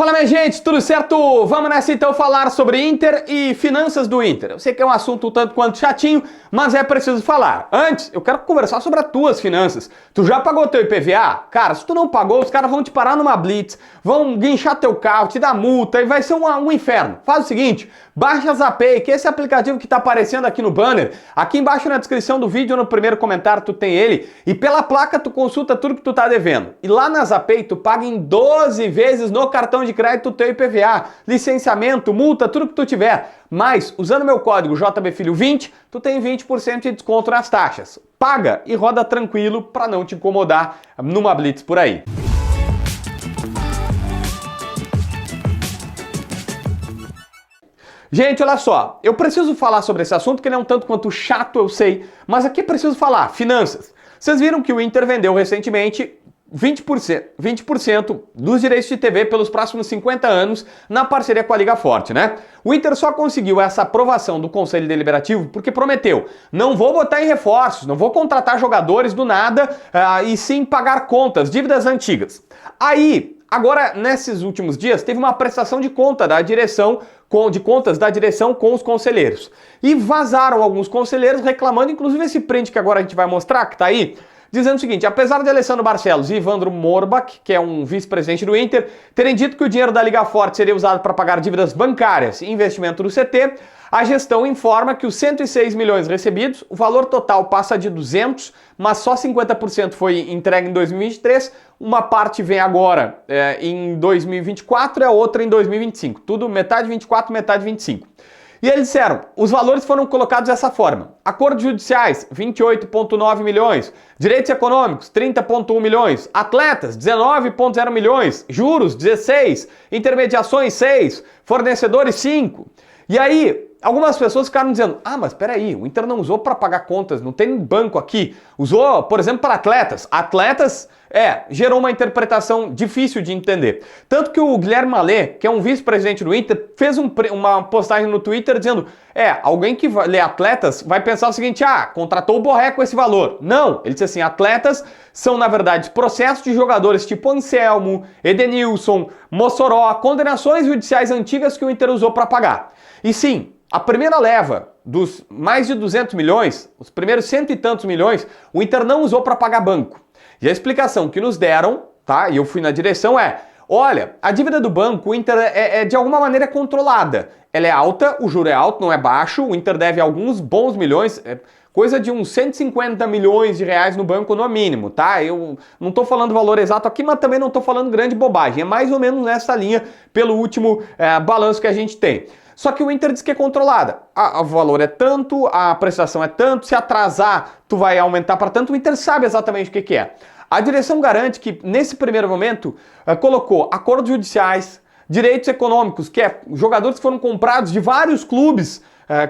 Fala, minha gente, tudo certo? Vamos nessa então falar sobre Inter e finanças do Inter. Eu sei que é um assunto tanto quanto chatinho, mas é preciso falar. Antes, eu quero conversar sobre as tuas finanças. Tu já pagou teu IPVA? Cara, se tu não pagou, os caras vão te parar numa blitz, vão guinchar teu carro, te dar multa e vai ser um inferno. Faz o seguinte, baixa a Zapay, que é esse aplicativo que tá aparecendo aqui no banner. Aqui embaixo na descrição do vídeo, no primeiro comentário, tu tem ele. E pela placa tu consulta tudo que tu tá devendo. E lá na Zapay tu paga em 12 vezes no cartão de crédito teu IPVA, licenciamento, multa, tudo que tu tiver. Mas, usando meu código JBFilho20, tu tem 20% de desconto nas taxas. Paga e roda tranquilo para não te incomodar numa blitz por aí. Gente, olha só, eu preciso falar sobre esse assunto que ele é um tanto quanto chato, eu sei, mas aqui preciso falar, finanças. Vocês viram que o Inter vendeu recentemente 20% dos direitos de TV pelos próximos 50 anos na parceria com a Liga Forte, né? O Inter só conseguiu essa aprovação do Conselho Deliberativo porque prometeu, não vou botar em reforços, não vou contratar jogadores do nada e sim pagar contas, dívidas antigas. Aí, agora, nesses últimos dias, teve uma prestação de conta da direção de contas da direção com os conselheiros. E vazaram alguns conselheiros reclamando, inclusive esse print que agora a gente vai mostrar, que tá aí, dizendo o seguinte, apesar de Alessandro Barcelos e Ivandro Morbach, que é um vice-presidente do Inter, terem dito que o dinheiro da Liga Forte seria usado para pagar dívidas bancárias e investimento do CT, a gestão informa que os 106 milhões recebidos, o valor total passa de 200, mas só 50% foi entregue em 2023, uma parte vem agora em 2024 e a outra em 2025. Tudo metade 24, metade 25. E eles disseram, os valores foram colocados dessa forma. Acordos judiciais, 28,9 milhões. Direitos econômicos, 30,1 milhões. Atletas, 19,0 milhões. Juros, 16. Intermediações, 6. Fornecedores, 5. E aí, algumas pessoas ficaram dizendo, mas peraí, o Inter não usou para pagar contas, não tem banco aqui. Usou, por exemplo, para atletas. Atletas, gerou uma interpretação difícil de entender. Tanto que o Guilherme Malé, que é um vice-presidente do Inter, fez uma postagem no Twitter dizendo, alguém que lê atletas vai pensar o seguinte, contratou o Borré com esse valor. Não, ele disse assim, atletas são, na verdade, processos de jogadores tipo Anselmo, Edenilson, Mossoró, condenações judiciais antigas que o Inter usou para pagar. E sim, a primeira leva dos mais de 200 milhões, os primeiros cento e tantos milhões, o Inter não usou para pagar banco. E a explicação que nos deram, tá, e eu fui na direção olha, a dívida do banco, o Inter de alguma maneira controlada. Ela é alta, o juro é alto, não é baixo, o Inter deve alguns bons milhões, coisa de uns 150 milhões de reais no banco no mínimo, tá? Eu não tô falando o valor exato aqui, mas também não tô falando grande bobagem, é mais ou menos nessa linha pelo último balanço que a gente tem. Só que o Inter diz que é controlada. O valor é tanto, a prestação é tanto, se atrasar, tu vai aumentar para tanto, o Inter sabe exatamente o que é. A direção garante que, nesse primeiro momento, colocou acordos judiciais, direitos econômicos, que jogadores que foram comprados de vários clubes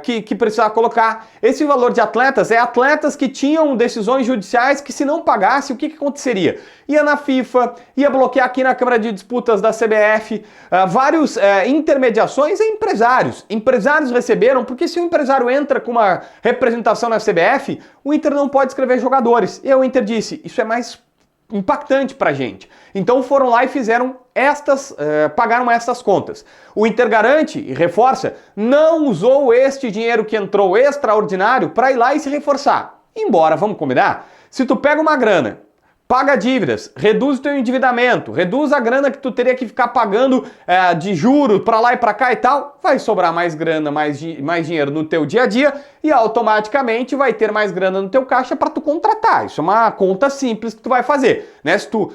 que precisava colocar. Esse valor de atletas atletas que tinham decisões judiciais que, se não pagasse, o que aconteceria? Ia na FIFA, ia bloquear aqui na Câmara de Disputas da CBF, vários intermediações e empresários. Empresários receberam, porque se o empresário entra com uma representação na CBF, o Inter não pode escrever jogadores. E o Inter disse, isso é mais impactante pra gente. Então foram lá e fizeram pagaram estas contas. O Inter garante e reforça, não usou este dinheiro que entrou extraordinário para ir lá e se reforçar. Embora, vamos combinar, se tu pega uma grana, paga dívidas, reduz o teu endividamento, reduz a grana que tu teria que ficar pagando de juros para lá e para cá e tal, vai sobrar mais grana, mais dinheiro no teu dia a dia e automaticamente vai ter mais grana no teu caixa para tu contratar. Isso é uma conta simples que tu vai fazer, né? Se tu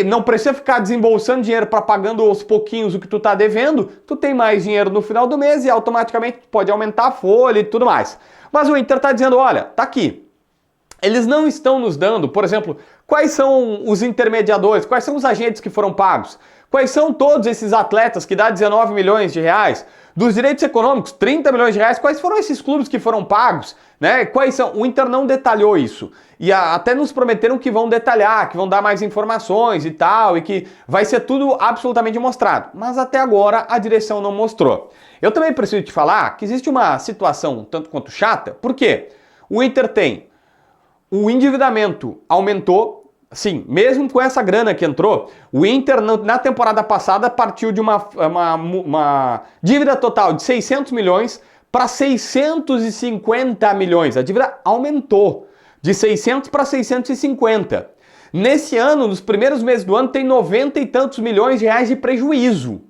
não precisa ficar desembolsando dinheiro para pagando aos pouquinhos o que tu tá devendo, tu tem mais dinheiro no final do mês e automaticamente tu pode aumentar a folha e tudo mais. Mas o Inter tá dizendo, olha, tá aqui. Eles não estão nos dando, por exemplo, quais são os intermediadores, quais são os agentes que foram pagos, quais são todos esses atletas que dá 19 milhões de reais, dos direitos econômicos, 30 milhões de reais, quais foram esses clubes que foram pagos, né? Quais são? O Inter não detalhou isso. E até nos prometeram que vão detalhar, que vão dar mais informações e tal, e que vai ser tudo absolutamente mostrado. Mas até agora a direção não mostrou. Eu também preciso te falar que existe uma situação tanto quanto chata, porque o Inter tem o endividamento aumentou, sim, mesmo com essa grana que entrou, o Inter na temporada passada partiu de uma dívida total de 600 milhões para 650 milhões. A dívida aumentou de 600 para 650. Nesse ano, nos primeiros meses do ano, tem 90 e tantos milhões de reais de prejuízo.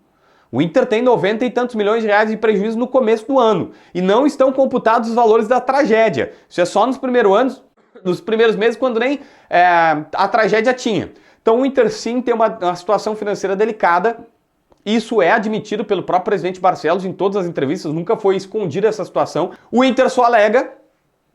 O Inter tem 90 e tantos milhões de reais de prejuízo no começo do ano. E não estão computados os valores da tragédia. Isso é só nos primeiros meses, quando nem a tragédia tinha. Então o Inter sim tem uma situação financeira delicada. Isso é admitido pelo próprio presidente Barcelos em todas as entrevistas, nunca foi escondida essa situação. O Inter só alega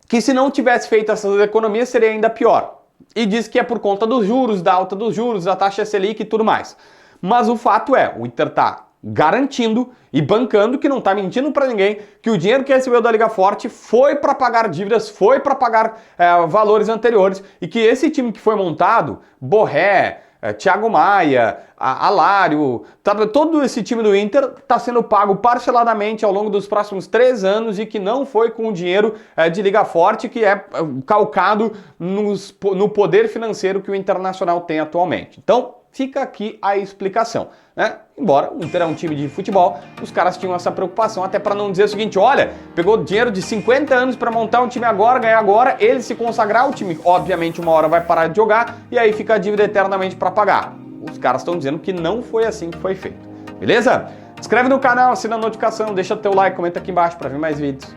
que se não tivesse feito essas economias seria ainda pior. E diz que é por conta dos juros, da alta dos juros, da taxa Selic e tudo mais. Mas o fato é, o Inter está garantindo e bancando, que não está mentindo para ninguém, que o dinheiro que recebeu da Liga Forte foi para pagar dívidas, foi para pagar valores anteriores, e que esse time que foi montado, Borré, Thiago Maia, Alário, todo esse time do Inter está sendo pago parceladamente ao longo dos próximos 3 anos e que não foi com o dinheiro de Liga Forte, que é calcado no poder financeiro que o Internacional tem atualmente. Então, fica aqui a explicação, né? Embora o Inter é um time de futebol, os caras tinham essa preocupação, até para não dizer o seguinte, olha, pegou dinheiro de 50 anos para montar um time agora, ganhar agora, ele se consagrar, o time obviamente uma hora vai parar de jogar e aí fica a dívida eternamente para pagar. Os caras estão dizendo que não foi assim que foi feito, beleza? Se inscreve no canal, assina a notificação, deixa teu like, comenta aqui embaixo para ver mais vídeos.